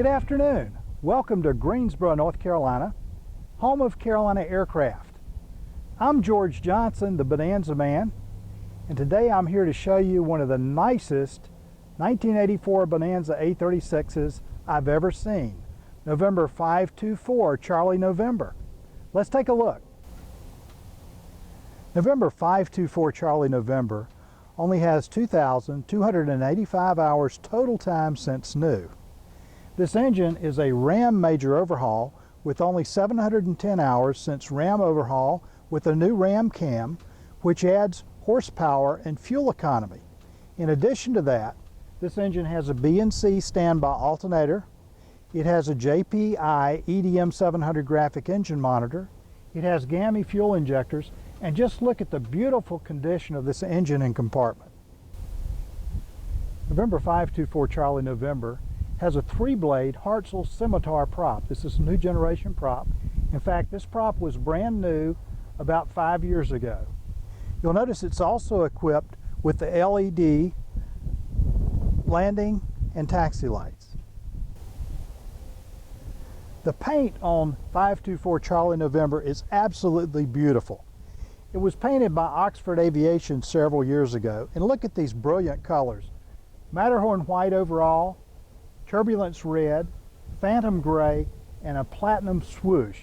afternoon. Welcome to Greensboro, North Carolina, home of Carolina Aircraft. I'm George Johnson, the Bonanza man, and today I'm here to show you one of the nicest 1984 Bonanza A36s I've ever seen. November 524, Charlie November. Let's take a look. November 524, Charlie November only has 2,285 hours total time since new. This engine is a Ram major overhaul with only 710 hours since Ram overhaul with a new Ram cam, which adds horsepower and fuel economy. In addition to that, this engine has a B&C standby alternator. It has a JPI EDM 700 graphic engine monitor. It has GAMI fuel injectors, and just look at the beautiful condition of this engine and compartment. November 524 Charlie November has a 3-blade Hartzell Scimitar prop. This is a new generation prop. In fact, this prop was brand new about 5 years ago. You'll notice it's also equipped with the LED landing and taxi lights. The paint on 524 Charlie November is absolutely beautiful. It was painted by Oxford Aviation several years ago, and look at these brilliant colors. Matterhorn white overall, turbulence red, phantom gray, and a platinum swoosh.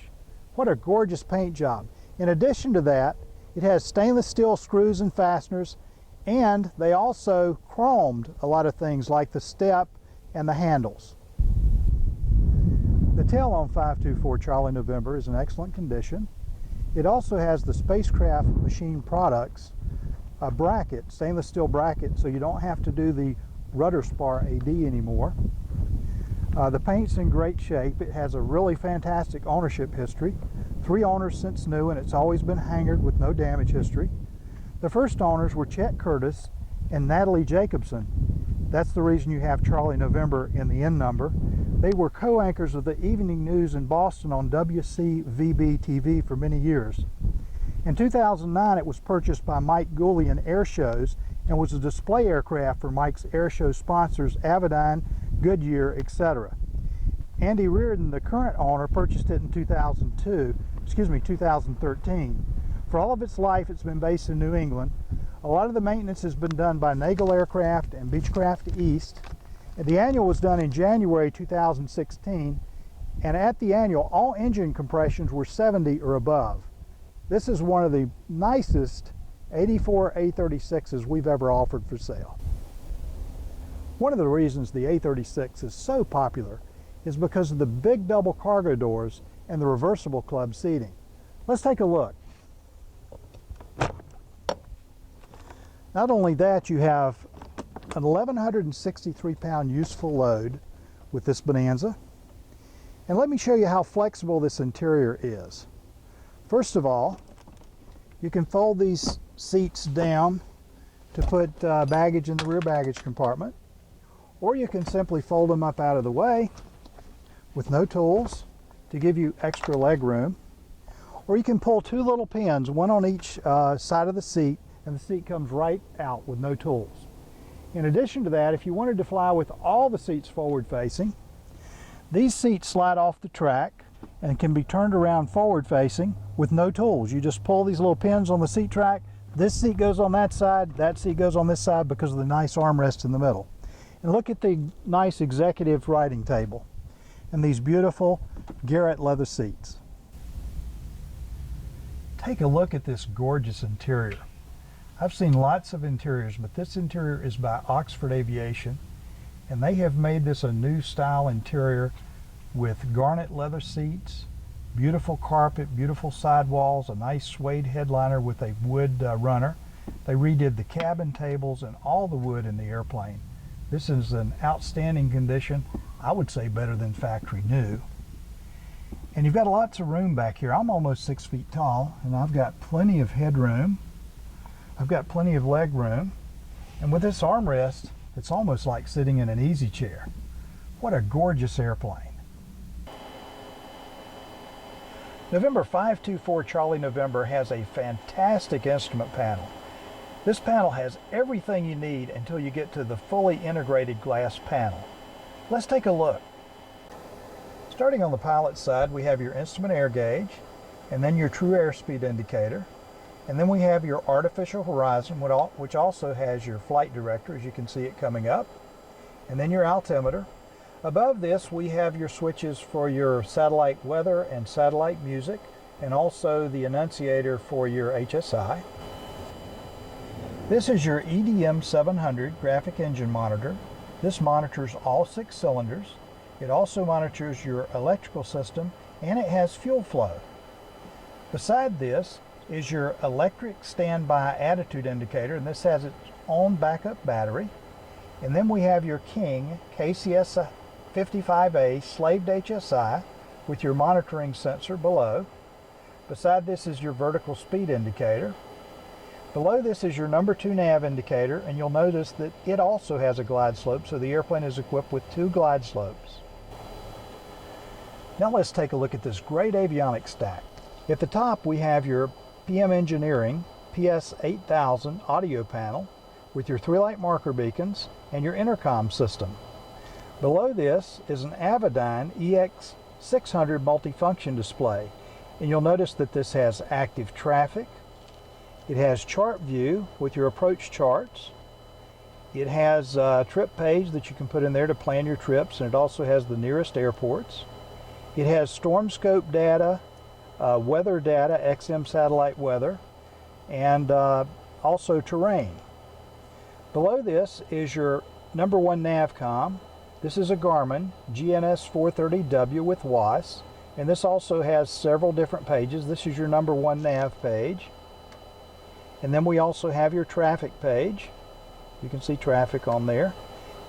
What a gorgeous paint job. In addition to that, it has stainless steel screws and fasteners, and they also chromed a lot of things like the step and the handles. The tail on 524 Charlie November is in excellent condition. It also has the Spacecraft Machine Products bracket, stainless steel bracket, so you don't have to do the rudder spar AD anymore. The paint's in great shape. It has a really fantastic ownership history. 3 owners since new, and it's always been hangared with no damage history. The first owners were Chet Curtis and Natalie Jacobson. That's the reason you have Charlie November in the N number. They were co-anchors of the evening news in Boston on WCVB TV for many years. In 2009, it was purchased by Mike Goulian Air Shows and was a display aircraft for Mike's air show sponsors Avionics, Goodyear, etc. Andy Reardon, the current owner, purchased it in 2013. For all of its life, it's been based in New England. A lot of the maintenance has been done by Nagel Aircraft and Beechcraft East. The annual was done in January 2016, and at the annual, all engine compressions were 70 or above. This is one of the nicest 84 A36s we've ever offered for sale. One of the reasons the A36 is so popular is because of the big double cargo doors and the reversible club seating. Let's take a look. Not only that, you have an 1,163 pound useful load with this Bonanza. And let me show you how flexible this interior is. First of all, you can fold these seats down to put baggage in the rear baggage compartment, or you can simply fold them up out of the way with no tools to give you extra leg room, or you can pull 2 little pins, one on each side of the seat, and the seat comes right out with no tools. In addition to that, if you wanted to fly with all the seats forward facing, these seats slide off the track and can be turned around forward facing with no tools. You just pull these little pins on the seat track. This seat goes on that seat goes on this side because of the nice armrest in the middle. And look at the nice executive writing table and these beautiful Garrett leather seats. Take a look at this gorgeous interior. I've seen lots of interiors, but this interior is by Oxford Aviation, and they have made this a new style interior with garnet leather seats, beautiful carpet, beautiful sidewalls, a nice suede headliner with a wood runner. They redid the cabin tables and all the wood in the airplane. This is an outstanding condition. I would say better than factory new. And you've got lots of room back here. I'm almost 6 feet tall, and I've got plenty of headroom. I've got plenty of leg room. And with this armrest, it's almost like sitting in an easy chair. What a gorgeous airplane. November 524 Charlie November has a fantastic instrument panel. This panel has everything you need until you get to the fully integrated glass panel. Let's take a look. Starting on the pilot side, we have your instrument air gauge, and then your true airspeed indicator, and then we have your artificial horizon, which also has your flight director, as you can see it coming up, and then your altimeter. Above this, we have your switches for your satellite weather and satellite music, and also the annunciator for your HSI. This is your EDM 700 graphic engine monitor. This monitors all 6 cylinders. It also monitors your electrical system, and it has fuel flow. Beside this is your electric standby attitude indicator, and this has its own backup battery. And then we have your King KCS 55A slaved HSI with your monitoring sensor below. Beside this is your vertical speed indicator. Below this is your number 2 nav indicator, and you'll notice that it also has a glide slope, so the airplane is equipped with 2 glide slopes. Now let's take a look at this great avionics stack. At the top we have your PM Engineering PS8000 audio panel with your 3 light marker beacons and your intercom system. Below this is an Avionics EX600 multifunction display, and you'll notice that this has active traffic. It has chart view with your approach charts. It has a trip page that you can put in there to plan your trips, and it also has the nearest airports. It has storm scope data, weather data, XM satellite weather, and also terrain. Below this is your number 1 Navcom. This is a Garmin GNS 430W with WAAS, and this also has several different pages. This is your number 1 nav page. And then we also have your traffic page. You can see traffic on there.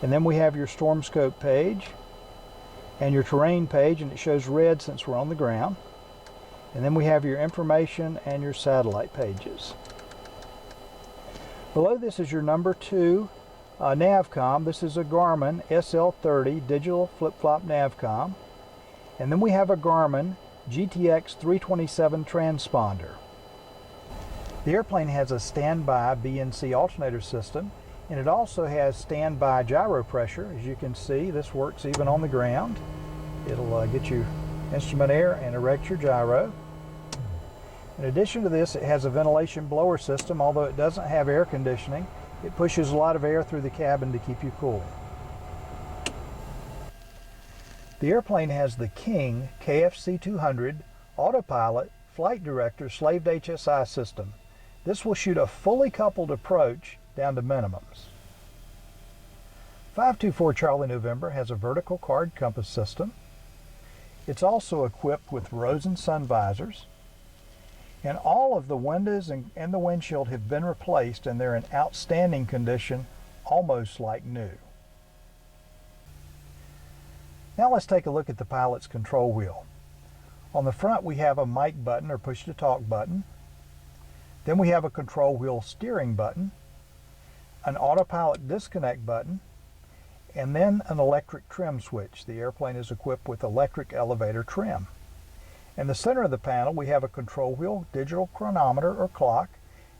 And then we have your storm scope page and your terrain page, and it shows red since we're on the ground. And then we have your information and your satellite pages. Below this is your number 2 Navcom. This is a Garmin SL30 digital flip-flop Navcom. And then we have a Garmin GTX 327 transponder. The airplane has a standby BNC alternator system, and it also has standby gyro pressure. As you can see, this works even on the ground. It'll get you instrument air and erect your gyro. In addition to this, it has a ventilation blower system. Although it doesn't have air conditioning, it pushes a lot of air through the cabin to keep you cool. The airplane has the King KFC 200 Autopilot Flight Director Slaved HSI system. This will shoot a fully coupled approach down to minimums. 524 Charlie November has a vertical card compass system. It's also equipped with Rosen sun visors. And all of the windows and the windshield have been replaced, and they're in outstanding condition, almost like new. Now let's take a look at the pilot's control wheel. On the front we have a mic button or push to talk button. Then we have a control wheel steering button, an autopilot disconnect button, and then an electric trim switch. The airplane is equipped with electric elevator trim. In the center of the panel we have a control wheel digital chronometer or clock,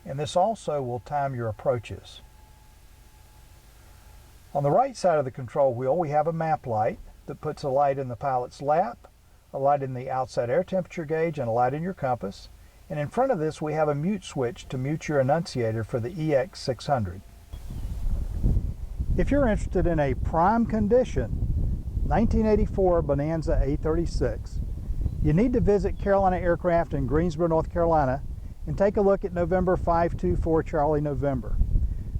and this also will time your approaches. On the right side of the control wheel we have a map light that puts a light in the pilot's lap, a light in the outside air temperature gauge, and a light in your compass. And in front of this we have a mute switch to mute your annunciator for the EX600. If you're interested in a prime condition 1984 Bonanza A36, you need to visit Carolina Aircraft in Greensboro, North Carolina, and take a look at November 524 Charlie November.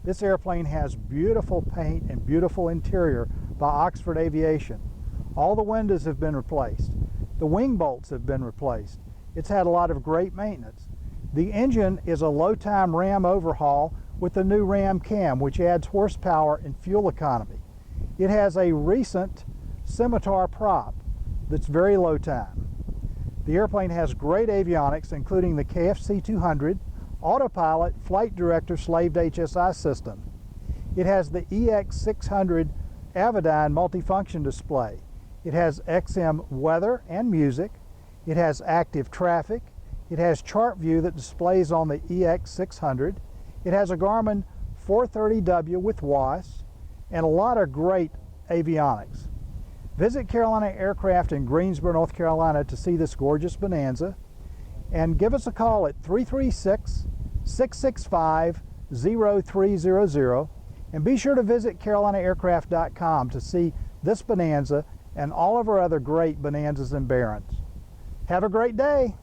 This airplane has beautiful paint and beautiful interior by Oxford Aviation. All the windows have been replaced. The wing bolts have been replaced. It's had a lot of great maintenance. The engine is a low-time Ram overhaul with the new Ram cam, which adds horsepower and fuel economy. It has a recent Scimitar prop that's very low time. The airplane has great avionics, including the KFC 200 Autopilot Flight Director Slaved HSI system. It has the EX600 Avionics multifunction display. It has XM weather and music. It has active traffic. It has chart view that displays on the EX600. It has a Garmin 430W with WAAS and a lot of great avionics. Visit Carolina Aircraft in Greensboro, North Carolina to see this gorgeous Bonanza, and give us a call at 336-665-0300, and be sure to visit carolinaaircraft.com to see this Bonanza and all of our other great Bonanzas and Barons. Have a great day.